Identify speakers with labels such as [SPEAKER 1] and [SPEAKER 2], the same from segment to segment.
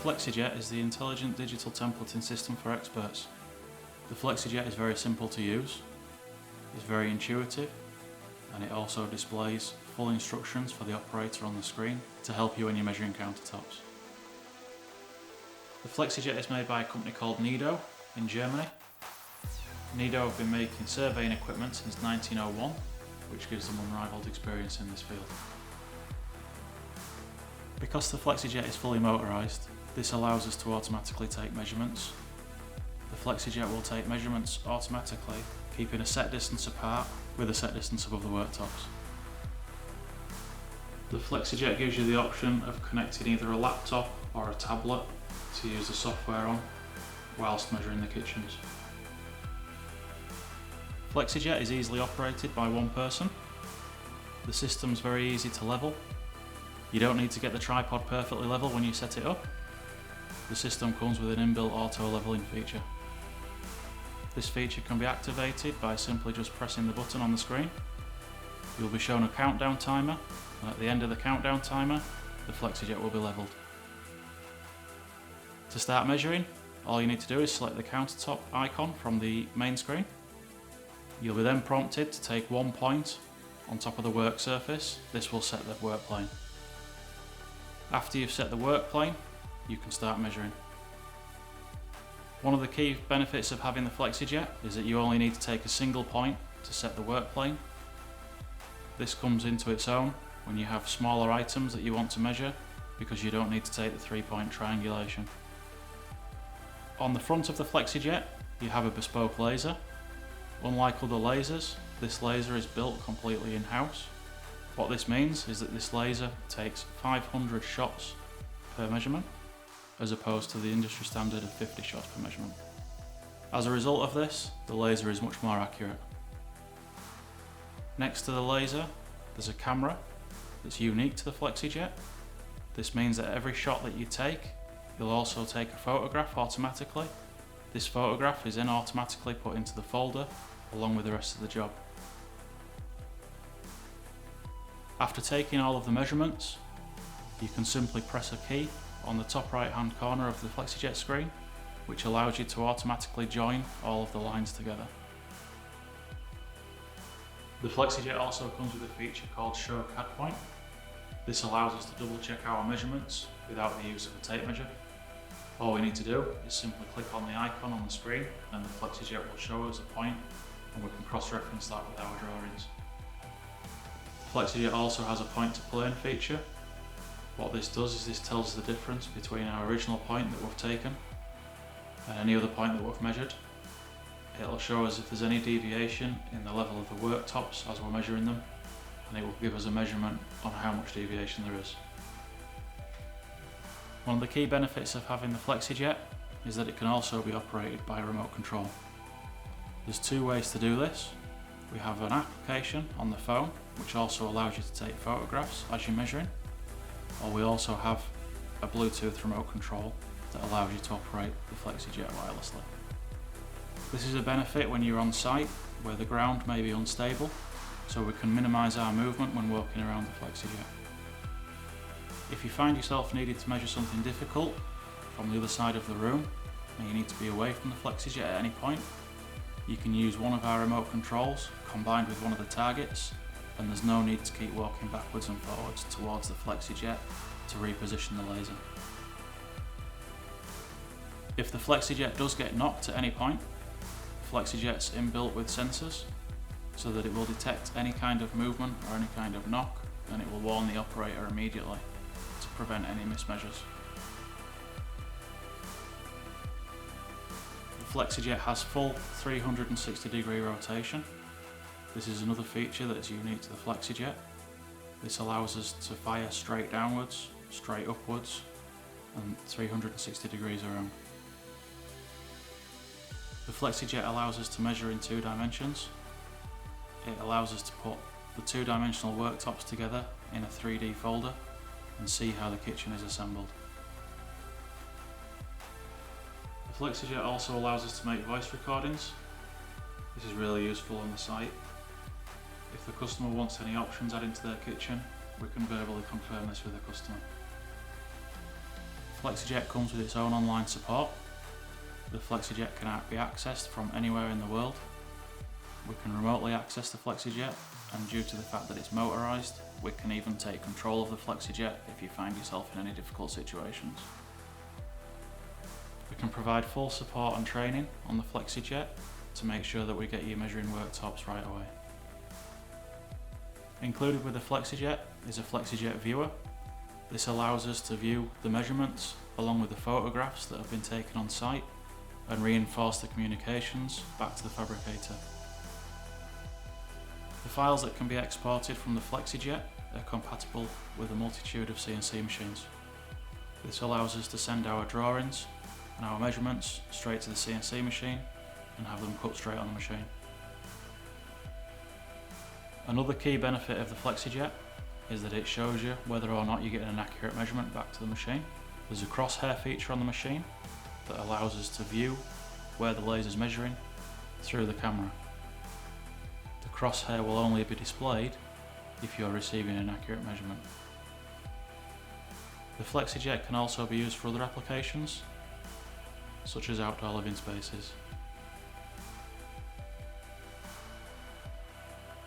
[SPEAKER 1] Flexijet is the intelligent digital templating system for experts. The Flexijet is very simple to use, it's very intuitive, and it also displays full instructions for the operator on the screen to help you when you're measuring countertops. The Flexijet is made by a company called Nido in Germany. Nido have been making surveying equipment since 1901, which gives them unrivaled experience in this field. Because the Flexijet is fully motorised, this allows us to automatically take measurements. The Flexijet will take measurements automatically, keeping a set distance apart with a set distance above the worktops. The Flexijet gives you the option of connecting either a laptop or a tablet to use the software on whilst measuring the kitchens. Flexijet is easily operated by one person. The system's very easy to level. You don't need to get the tripod perfectly level when you set it up. The system comes with an inbuilt auto leveling feature. This feature can be activated by simply just pressing the button on the screen. You'll be shown a countdown timer, and at the end of the countdown timer, the Flexijet will be levelled. To start measuring, all you need to do is select the countertop icon from the main screen. You'll be then prompted to take 1 point on top of the work surface. This will set the work plane. After you've set the work plane, you can start measuring. One of the key benefits of having the Flexijet is that you only need to take a single point to set the work plane. This comes into its own when you have smaller items that you want to measure, because you don't need to take the 3-point triangulation. On the front of the Flexijet, you have a bespoke laser. Unlike other lasers, this laser is built completely in-house. What this means is that this laser takes 500 shots per measurement, as opposed to the industry standard of 50 shots per measurement. As a result of this, the laser is much more accurate. Next to the laser, there's a camera that's unique to the Flexijet. This means that every shot that you take, you'll also take a photograph automatically. This photograph is then automatically put into the folder along with the rest of the job. After taking all of the measurements, you can simply press a key on the top right hand corner of the Flexijet screen, which allows you to automatically join all of the lines together. The Flexijet also comes with a feature called Show CAD Point. This allows us to double check our measurements without the use of a tape measure. All we need to do is simply click on the icon on the screen and the Flexijet will show us a point, and we can cross-reference that with our drawings. The Flexijet also has a point to plane feature. What this does is this tells the difference between our original point that we've taken and any other point that we've measured. It'll show us if there's any deviation in the level of the worktops as we're measuring them, and it will give us a measurement on how much deviation there is. One of the key benefits of having the Flexijet is that it can also be operated by remote control. There's 2 ways to do this. We have an application on the phone which also allows you to take photographs as you're measuring, or we also have a Bluetooth remote control that allows you to operate the Flexijet wirelessly. This is a benefit when you're on site where the ground may be unstable, so we can minimise our movement when walking around the Flexijet. If you find yourself needing to measure something difficult from the other side of the room and you need to be away from the Flexijet at any point, you can use one of our remote controls combined with one of the targets, and there's no need to keep walking backwards and forwards towards the Flexijet to reposition the laser. If the Flexijet does get knocked at any point, the Flexijet's inbuilt with sensors so that it will detect any kind of movement or any kind of knock, and it will warn the operator immediately to prevent any mismeasures. The Flexijet has full 360-degree rotation. This is another feature that is unique to the Flexijet. This allows us to fire straight downwards, straight upwards, and 360 degrees around. The Flexijet allows us to measure in 2 dimensions. It allows us to put the 2-dimensional worktops together in a 3D folder and see how the kitchen is assembled. The Flexijet also allows us to make voice recordings. This is really useful on the site. If the customer wants any options added to their kitchen, we can verbally confirm this with the customer. Flexijet comes with its own online support. The Flexijet can be accessed from anywhere in the world. We can remotely access the Flexijet, and due to the fact that it's motorised, we can even take control of the Flexijet if you find yourself in any difficult situations. We can provide full support and training on the Flexijet to make sure that we get you measuring worktops right away. Included with the Flexijet is a Flexijet viewer. This allows us to view the measurements along with the photographs that have been taken on site and reinforce the communications back to the fabricator. The files that can be exported from the Flexijet are compatible with a multitude of CNC machines. This allows us to send our drawings and our measurements straight to the CNC machine and have them cut straight on the machine. Another key benefit of the Flexijet is that it shows you whether or not you're getting an accurate measurement back to the machine. There's a crosshair feature on the machine that allows us to view where the laser's measuring through the camera. The crosshair will only be displayed if you're receiving an accurate measurement. The Flexijet can also be used for other applications, such as outdoor living spaces.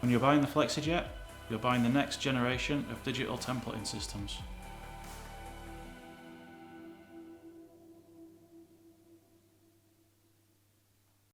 [SPEAKER 1] When you're buying the Flexijet, you're buying the next generation of digital templating systems.